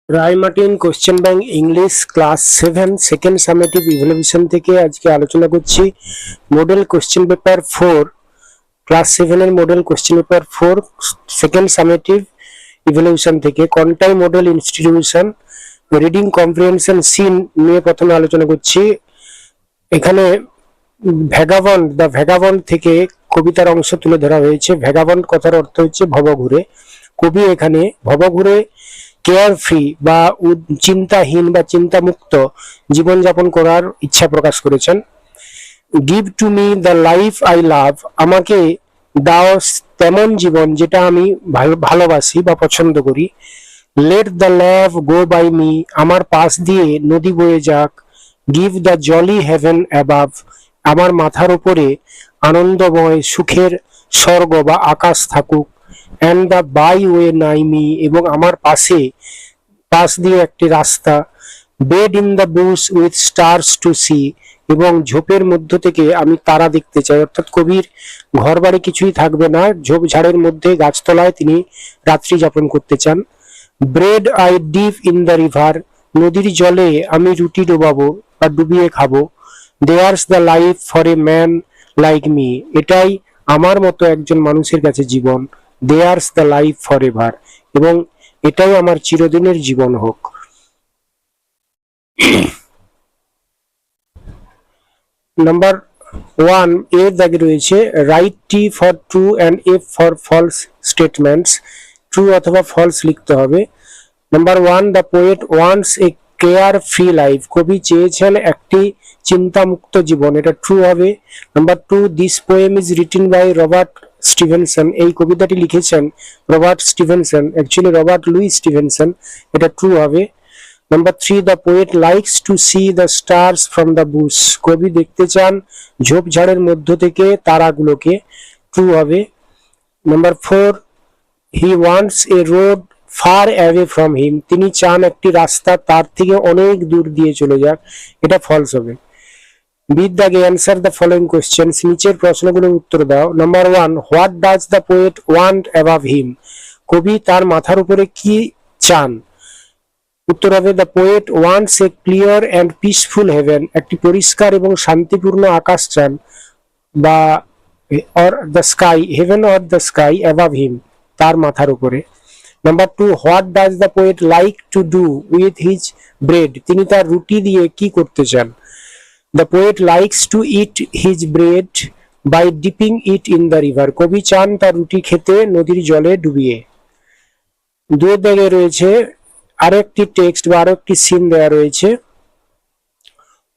রায় Martin question bank English class 7 second summative evaluation থেকে আজকে আলোচনা করছি মডেল কোশ্চেন পেপার 4 ক্লাস 7 এর model question paper 4 second summative evaluation থেকে কোয়ান্টাই model institution reading comprehension seen নিয়ে প্রথমে আলোচনা করছি। এখানে দ্য ভ্যাগাবন্ড থেকে কবিতার অংশ তুলে ধরা হয়েছে। ভ্যাগাবন্ড কথার অর্থ হচ্ছে ভবঘুরে। কবি এখানে ভবঘুরে কেয়ার ফ্রি বা চিন্তাহীন বা চিন্তামুক্ত জীবনযাপন করার ইচ্ছা প্রকাশ করেছেন। Give to me the life I love, আমাকে দাও তেমন জীবন যেটা আমি ভালোবাসি বা পছন্দ করি। Let the lave go by me, আমার পাশ দিয়ে নদী বয়ে যাক। Give the jolly heaven above, আমার মাথার উপরে আনন্দময় সুখের স্বর্গ বা আকাশ থাকুক। And the byway nigh me, এবং আমার পাশ দিয়ে একটি রাস্তা। Bed in the bush with stars to see, এবং ঝোপের মধ্য থেকে আমি তারা দেখতে চাই। অর্থাৎ কবির ঘর বাড়ি কিছুই থাকবে না, ঝোপঝাড়ের মধ্যে গাছতলায় তিনি রাত্রি যাপন করতে চান। Bread I dip in the river, নদীর জলে আমি রুটি ডোবাবো বা ডুবিয়ে খাবো। There's the life for a man like me, এটাই আমার মতো একজন মানুষের কাছে জীবন। There's the life for ever, এবং এটাই আমার চিরদিনের জীবন হোক। নাম্বার 1 এর দাগে রয়েছে write T for true and F for false statements. True অথবা ফলস লিখতে হবে। Number 1, the poet wants a care free life, কবি চেয়েছেন একটি চিন্তামুক্ত জীবন, এটা ট্রু হবে। Number 2, this poem is written by Robert Stevenson, এই কবিতাটি লিখেছেন Robert Stevenson, actually Robert Louis Stevenson, এটা ট্রু হবে। Number 3, the poet likes to see the stars from the bush, কবি দেখতে চান ঝোপঝাড়ের মধ্য থেকে তারাগুলোকে, ট্রু হবে। Number 4, he wants a road far away from him, তিনি চান একটি রাস্তা তার থেকে অনেক দূর দিয়ে চলে যাক, এটা ফলস হবে। বিদ দাগে অ্যান্সার দ্য ফলোইং কোয়েশ্চেন্স, নিচের প্রশ্নগুলোর উত্তর দাও। Number 1, what does the poet want above him, কবি তার মাথার উপরে কি চান? উত্তর হবে the poet wants a clear and peaceful heaven, একটি পরিষ্কার এবং শান্তিপূর্ণ আকাশ চান, বা or the sky, heaven or the sky above him, তার মাথার উপরে। Number 2, what does the poet like to do with his bread, তিনি তার রুটি দিয়ে কি করতে চান? The poet likes two eat his bread by dipping it in the river, কবি চান তার রুটি খেতে নদীর জলে ডুবিয়ে। দুয়ের দাগে রয়েছে আরো একটি টেক্সট বা আরো একটি সিন দেওয়া রয়েছে।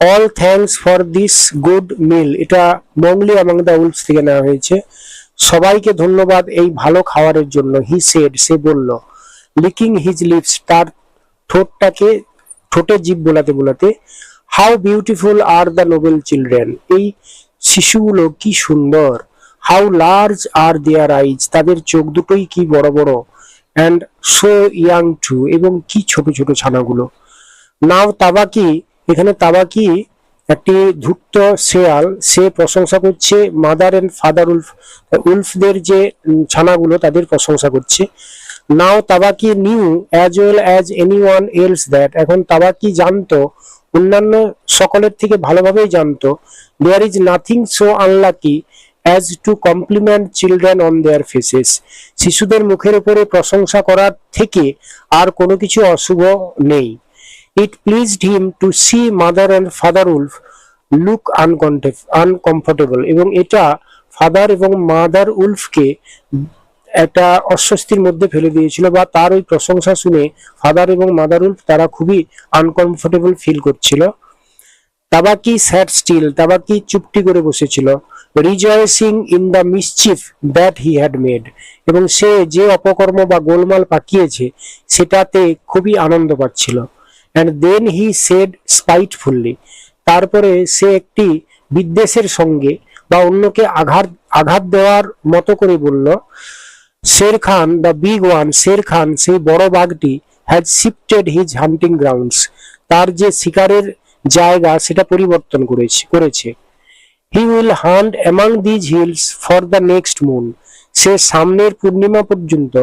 All thanks for this good মিল, এটা মংলি অ্যামং দ্য উলফস থেকে নেওয়া হয়েছে। সবাইকে ধন্যবাদ এই ভালো খাবারের জন্য। হি সেড, সে বলল। লিকিং হিজ লিপস, তার ঠোঁটে জিভ বোলাতে বোলাতে। How beautiful are the noble children, এই শিশুগুলো কি সুন্দর। হাউ লার্জ আর দেয়ার আইজ, তাদের চোখ দুটোই কি বড় বড়। অ্যান্ড সো ইয়াং টু, এবং কি ছোট ছোট ছানাগুলো। নাও তাবাকি, এখানে তাবাকি একটি ধূর্ত শেয়াল, সে প্রশংসা করছে মাদার এন্ড ফাদার উলফ, উলফদের যে ছানাগুলো তাদের প্রশংসা করছে। Now Tabaqui knew as well as anyone else that, এখন তাবাকি জানতো, অন্যান্য সকলের থেকে ভালোভাবেই জানতো। There is nothing so unlucky as to compliment children on their faces, শিশুদের মুখের উপরে প্রশংসা করার থেকে আর কোনো কিছু অশুভ নেই। It pleased him to see mother and father wolf look uncomfortable, এবং এটা ফাদার এবং মাদার উলফকে একটা অস্বস্তির মধ্যে ফেলে দিয়েছিল, বা তার ওই প্রশংসা শুনে ফাদার এবং মাদার উলফ তারা খুবই আনকমফোর্টেবল ফিল করছিল। তাবাকি স্যাট স্টিল, তাবাকি চুপটি করে বসেছিল। Rejoicing in the mischief that he had made, এবং সে যে অপকর্ম বা গোলমাল পাকিয়েছে সেটাতে খুবই আনন্দ পাচ্ছিল। অ্যান্ড দেন হি সেড স্পাইটফুল্লি, তারপরে সে একটি বিদ্বেষের সঙ্গে বা অন্যকে আঘাত দেওয়ার মতো করে বলল। Shere Khan the big one, Shere Khan সেই বড় বাঘটি has shifted his hunting grounds, তার যে শিকারের জায়গা সেটা পরিবর্তন করেছে। He will hunt among these hills for the next moon, সে সামনের পূর্ণিমা পর্যন্ত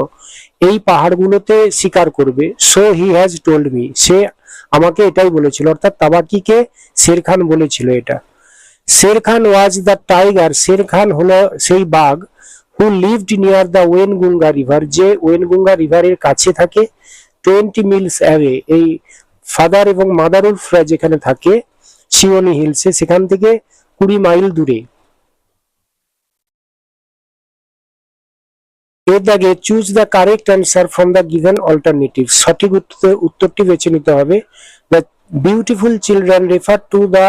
এই পাহাড়গুলোতে শিকার করবে। So he has told me, সে আমাকে এটাই বলেছিল, অর্থাৎ তাবাকিকে শের খান বলেছিল এটা। শের খান ওয়াজ দ্য টাইগার, শের খান হলো সেই বাঘ, who lived near the Waingunga river, যে ওয়েনগুঙ্গা রিভারের কাছে থাকে, 20 মিলস অ্যাওয়ে, এই ফাদার এবং মাদার উলফরা যেখানে থাকে শিওনি হিলসে, সেখান থেকে 20 মাইল দূরে। এর দাগে choose the correct answer from the given alternative, সঠিক উত্তরটি বেছে নিতে হবে। The beautiful children refer to the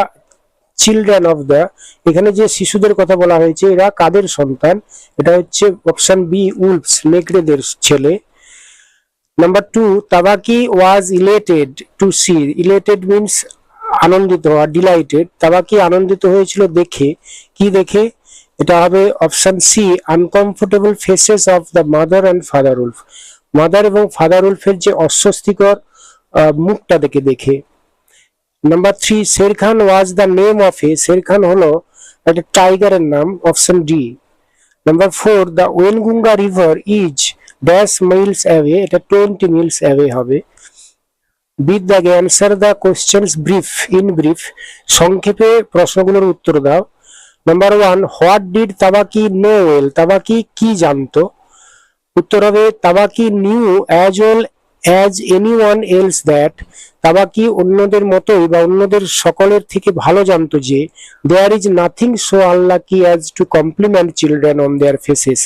children of the, এখানে যে শিশুদের কথা বলা হয়েছে এরা কাদের সন্তান, এটা হচ্ছে অপশন বি, উলফস, নেকড়েদের ছেলে। Number 2, Tabaqui was elated to see, elated means আনন্দিত হওয়া, ডিলাইটেড, তাবাকি আনন্দিত হয়েছিল দেখে, কি দেখে, এটা হবে option C, uncomfortable faces of the mother and father wolf, mother এবং ফাদার উলফের যে অস্বস্তিকর মুখটা দেখে। Number 3, Shere Khan was the name of A, Shere Khan হলো একটা টাইগারের নাম, option D. Number 4, the Waingunga river is dash miles away, এটা 20 মিলস অ্যাওয়ে হবে। বিদ দাগে answer the questions brief, in brief, সংক্ষেপে প্রশ্নগুলোর উত্তর দাও। Number 1, what did তাবাকি no well, Tabaqui কি জানতো, উত্তর হবে Tabaqui knew as well as anyone else that, Tabaqui অন্যদের মতোই বা অন্যদের সকলের থেকে ভালো জানতো যে there is nothing so unlucky as to compliment children on their faces,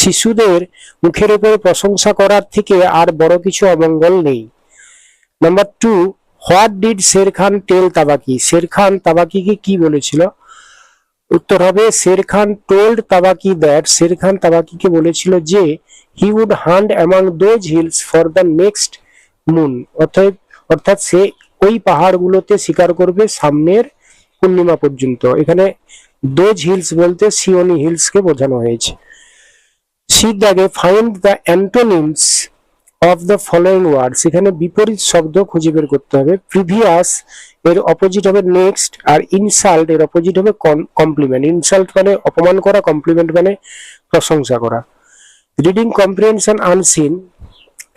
শিশুদের মুখের উপরে প্রশংসা করার থেকে আর বড় কিছু অমঙ্গল নেই। Number 2, what did Sher Khan টেল তাবাকি, শের খান তাবাকিকে কি বলেছিল, উত্তর হবে শের খান টোল্ড তাবাকি দ্যাট, শের খান তাবাকিকে বলেছিল যে he would hunt among those hills for the next moon, অর্থাৎ সে ওই পাহাড়গুলোতে শিকার করবে সামনের পূর্ণিমা পর্যন্ত। এখানে দোজ হিলস বলতে সিওনি হিলস কে বোঝানো হয়েছে। শীত দাগে find the antonyms of the following words, এখানে বিপরীত শব্দ খুঁজে বের করতে হবে। প্রিভিয়াস এর অপোজিট হবে নেক্সট, আর ইনসাল্ট এর অপোজিট হবে কমপ্লিমেন্ট, ইনসাল্ট মানে অপমান করা, কমপ্লিমেন্ট মানে প্রশংসা করা। রিডিং কম্প্রিহেনশন আনসিন,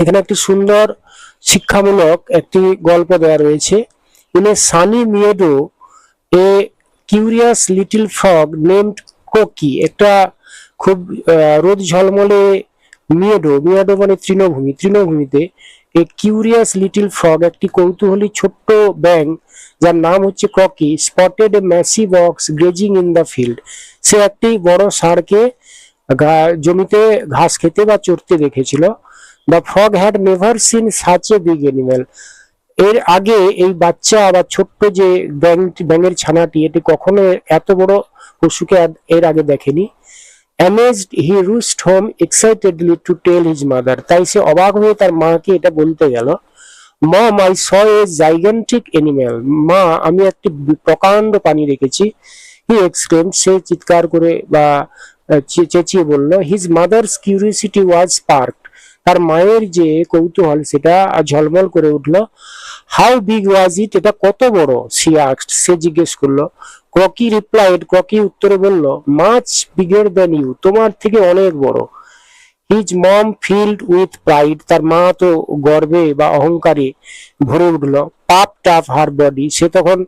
এখানে একটি সুন্দর শিক্ষামূলক একটি গল্প দেওয়া রয়েছে। In a sunny meadow a curious little frog named Cocky, একটা খুব রোদ ঝলমলে মিয়েডো, মিয়াডো মানে তৃণভূমি, তৃণভূমিতে এ কিউরিয়াস লিটল ফ্রগ, একটি কৌতূহলী ছোট্ট ব্যাং যার নাম হচ্ছে Cocky, spotted a massive ox grazing in the field, সে একটি বড় ষাঁড়কে জমিতে ঘাস খেতে বা চড়তে দেখেছিল। The frog had never seen such a big animal, এর আগে এই বাচ্চা বা ছোট্ট যে ব্যাঙের ছানাটি, এটি কখনো এত বড় পশুকে এর আগে দেখেনি। Amazed, he rushed home excitedly to tell his mother, তাই সে অবাক হয়ে তার মাকে এটা বলতে গেল, mom I saw a gigantic animal, মা আমি একটি প্রকাণ্ড প্রাণী দেখেছি। হি এক্সক্লেমড, সে চিৎকার করে বা চেঁচিয়ে বলল। হিজ মাদার্স কিউরিওসিটি ওয়াজ স্পার্কড, তার মায়ের যে কৌতূহল সেটা ঝলমল করে উঠলো। হাউ বিগ ওয়াজ ইট, এটা কত বড়, সি আস্কড, সে জিজ্ঞেস করলো। ক্রকি রিপ্লাইড, ক্রকি উত্তরে বলল, মাচ বিগার দ্যান ইউ, তোমার থেকে অনেক বড়। His mom filled with pride, তার মা তো গর্বে বা অহংকারে ভরে উঠলো। পাপ টাফ হার বডি, সে তখন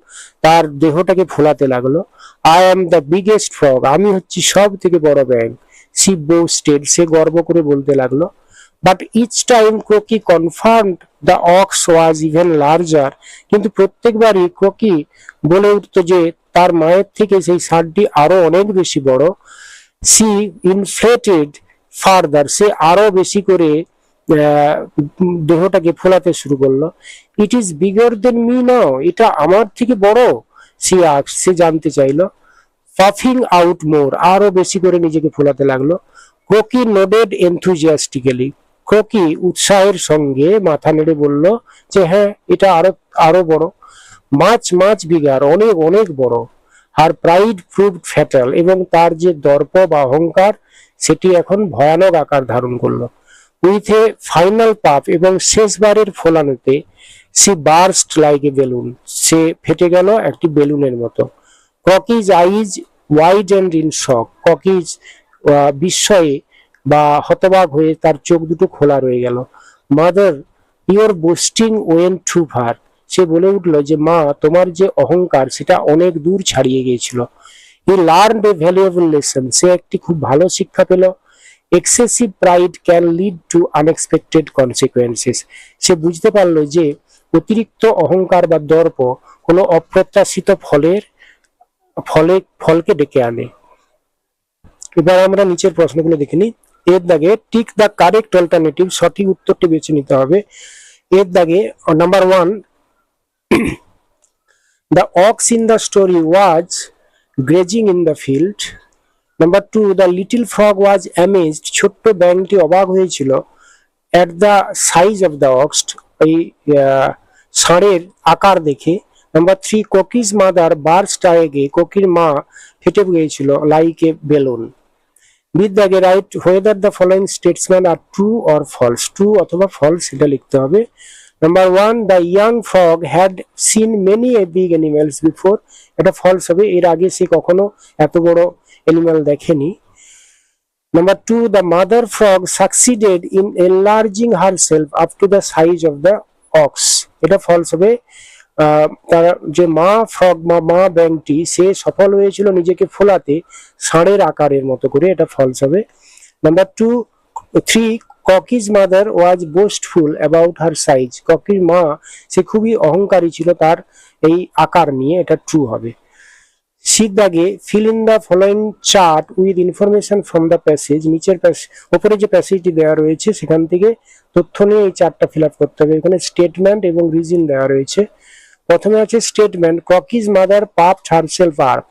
তার দেহটাকে ফোলাতে লাগলো। I am the biggest frog, আমি হচ্ছি সব থেকে বড় ব্যাঙ। সি বোস্টেড, সে গর্ব করে বলতে লাগলো। But each time Croaky confirmed the ox was even larger, কিন্তু প্রত্যেকবারই ক্রকি বলে উঠতো যে তার মায়ের থেকে সেই ষাঁড়টি আরো অনেক বেশি বড়। সি ইনফ্লেটেড ফার্দার, সে আরো বেশি করে দেহটাকে ফোলাতে শুরু করলো। It is bigger than me now, এটা আমার থেকে বড়। সি আস্কড, সে জানতে চাইলো। পাফিং আউট মোর, আরো বেশি করে নিজেকে ফোলাতে লাগলো। ক্রকি নোডেড এনথুজিয়াস্টিক্যালি, ক্রকি উৎসাহের সঙ্গে মাথা নেড়ে বলল যে হ্যাঁ এটা আরো আরো বড়। মাচ মাচ বিগার, অনেক অনেক বড়। হার প্রাইড প্রুভড ফ্যাটাল, এবং তার যে দর্প বা অহংকার সেটি এখন ভয়ানক আকার ধারণ করলো। উইথ এ ফাইনাল পাফ, এবং শেষবারের ফোলানোতে, she burst like a balloon, সে ফেটে গেল একটি বেলুনের মতো। ক্রকিজ আইজ widened in shock. ককি বিস্ময়ে বা হতবাক হয়ে তার চোখ দুটো খোলা রয়ে গেল। Mother, your boasting went too far. সে বলে উঠল যে মা, তোমার যে অহংকার সেটা অনেক দূর ছাড়িয়ে গিয়েছিল। He learned a valuable lesson. সে একটি খুব ভালো শিক্ষা পেল। Excessive pride can lead to unexpected consequences. সে বুঝতে পারলো যে অতিরিক্ত অহংকার বা দর্প কোনো অপ্রত্যাশিত ফলকে ডেকে আনে। এবার আমরা নিচের প্রশ্নগুলো দেখে নিই। এর দাগে টিক দ্য কারেক্ট অল্টারনেটিভ, সঠিক উত্তরটি বেছে নিতে হবে। এর দাগে number 1, the ox in the story was grazing in the field. Number 2, the little frog was amazed, ছোট্ট ব্যাঙটি অবাক হয়েছিল at the size of the ox, এই ষাঁড়ের আকার দেখে। নাম্বার 3, কোকি's mother burst away, কোকির মা ফেটে গিয়েছিল like a balloon. with the right whether the following statements are true or false, true অথবা false এটা লিখতে হবে। Number 1, the young frog had seen many big animals before, এটা false হবে, এর আগে সে কখনো এত বড় অ্যানিমাল দেখেনি। Number 2, the mother frog succeeded in enlarging herself up to the size of the ox, এটা false হবে। তার যে মা ফ্রগ মা ব্যাঙটি সে সফল হয়েছিল নিজেকে ফোলাতে ষাঁড়ের আকারের মতো করে, এটা ফলস হবে। Number 3, ককি's mother was boastful about her size, ককির মা সে খুবই অহংকারী ছিল তার এই আকার নিয়ে, এটা ট্রু হবে। সির দাগে fill in the following chart with information from the passage, নিচের ওপরে যে প্যাসেজটি দেওয়া রয়েছে সেখান থেকে তথ্য নিয়ে এই চার্টটা ফিল আপ করতে হবে। এখানে স্টেটমেন্ট এবং রিজন দেওয়া রয়েছে। প্রথমে আছে statement, Cocky's mother puffed herself up,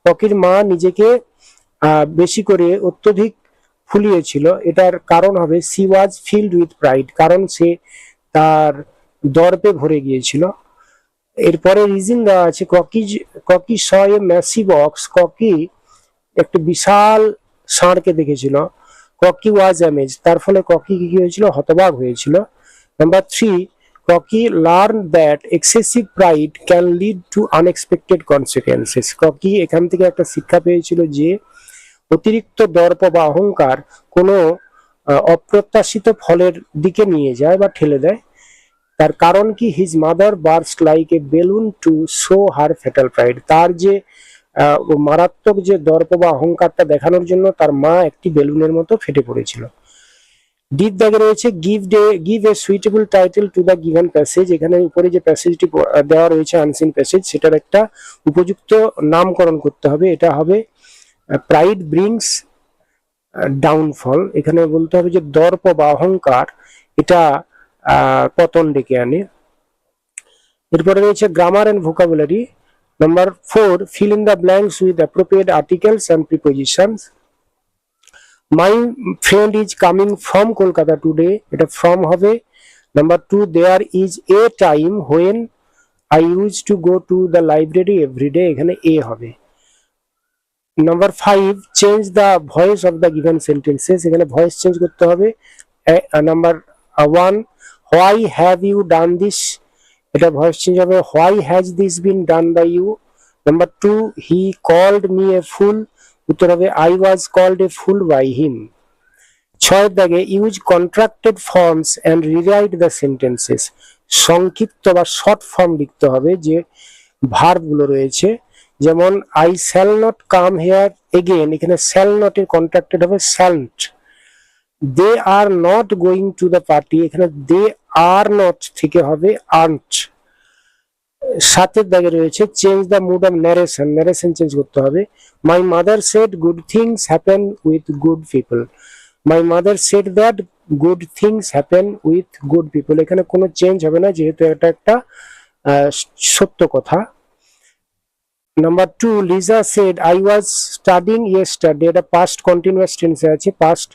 ককির মা নিজেকে বেশি করে অত্যধিক ফুলিয়েছিল, এটার কারণ হবে she was filled with pride, কারণ সে তার দর্পে ভরে গিয়েছিল। এরপরে রিজন দেওয়া আছে ককি saw a massive ox, ককি একটি বিশাল ষাঁড়কে দেখেছিল। ককি was amazed, তার ফলে ককি কি হয়েছিল, হতবাক হয়েছিল। Number 3, ককি learned that excessive pride can lead to unexpected consequences, ককি এখান থেকে একটা শিক্ষা পেয়েছিল যে অতিরিক্ত দর্প বা অহংকার কোনো অপ্রত্যাশিত ফলের দিকে নিয়ে যায় বা ঠেলে দেয়। তার কারণ কি, his mother burst like a balloon to show her fatal pride, তার যে মারাত্মক যে দর্প বা অহংকারটা দেখানোর জন্য তার মা একটি বেলুনের মতো ফেটে পড়েছিল। ডিপ দাগে রয়েছে give a suitable title to the given passage, এখানে উপরে যে প্যাসেজটি দেওয়া রয়েছে আনসিন প্যাসেজ, সেটার একটা উপযুক্ত নামকরণ করতে হবে। এটা হবে প্রাইড ব্রিংস ডাউনফল, এখানে বলতে হবে যে দর্প বা অহংকার এটা পতন ডেকে আনে। এরপরে রয়েছে grammar and vocabulary. Number 4, fill in the blanks with appropriate articles and prepositions. My friend is coming from Kolkata today, এটা from হবে। Number 2, there is a time when I used to go to the library every day, এখানে a হবে। Number 5, change the voice of the given sentences, এখানে voice change করতে হবে। Number 1, why have you done this, এটা voice change হবে why has this been done by you. Number 2, he called me a fool, উত্তর হবে I was called a fool by him. 6 দাগে use contracted forms and rewrite the sentences, সংক্ষিপ্ত বা short form লিখতে হবে যে ভার্বগুলো রয়েছে, যেমন I shall not come here again, এখানে শ্যাল নট এর কন্ট্রাক্টেড হবে shan't. They are not going to the party, এখানে দে আর নট থেকে হবে আর্নট। 7 দাগে রয়েছে change the mood of narration, narration change করতে হবে। My mother said good things happen with good people, my mother said that good things happen with good people, এখানে কোনো change হবে না যেহেতু এটা একটা সত্য কথা। Number 2, Liza said I was studying yesterday, এটা পাস্ট কন্টিনিউয়াস টেন্সে আছে, পাস্ট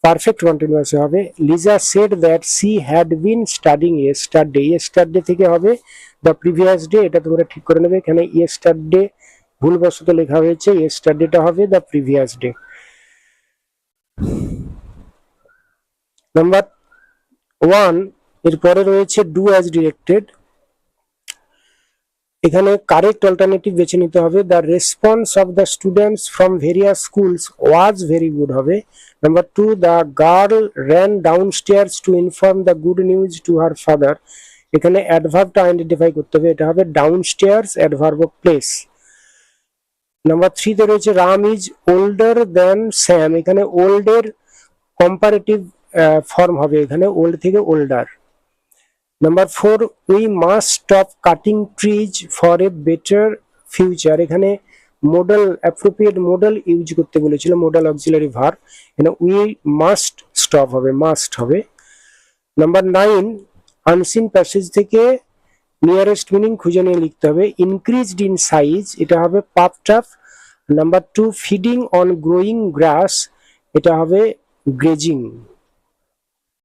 পারফেক্ট কন্টিনিউয়াসে হবে। Liza said that she had been studying yesterday, yesterday থেকে হবে দ্য প্রিভিয়াস ডে, এটা তোমরা ঠিক করে নেবে, এখানে ইয়েস্টারডে ভুলবশত লেখা হয়েছে, ইয়েস্টারডেটা হবে দ্য প্রিভিয়াস ডে। নাম্বার 1 এর পরে রয়েছে ডু অ্যাজ ডিরেক্টেড। এখানে কারেক্ট অল্টারনেটিভ বেছে নিতে হবে। The response of the students from various schools was very good হবে। Number 2, the girl ran down stairs to inform the good news to her father. এখানে অ্যাডভার্বটা আইডেন্টিফাই করতে হবে, এটা হবে down stairs, adverb of place. Number 3 তে রয়েছে Ram is older than Sam. এখানে ওল্ড এর কম্পারেটিভ ফর্ম হবে, এখানে ওল্ড থেকে older. Number 4, we must stop cutting trees for a better future. এখানে মডেল অ্যাপ্রোপ্রিয়েট মডেল ইউজ করতে বলেছিল, মডেল অক্সিলারি ভার্ব, এখানে উই মাস্ট স্টপ হবে, মাস্ট হবে। নাম্বার 9, আনসিন প্যাসেজ থেকে নিয়ারেস্ট মিনিং খুঁজে নিয়ে লিখতে হবে। ইনক্রিজড ইন সাইজ, এটা হবে puffed up. Number 2, feeding on growing grass, এটা হবে গ্রেজিং।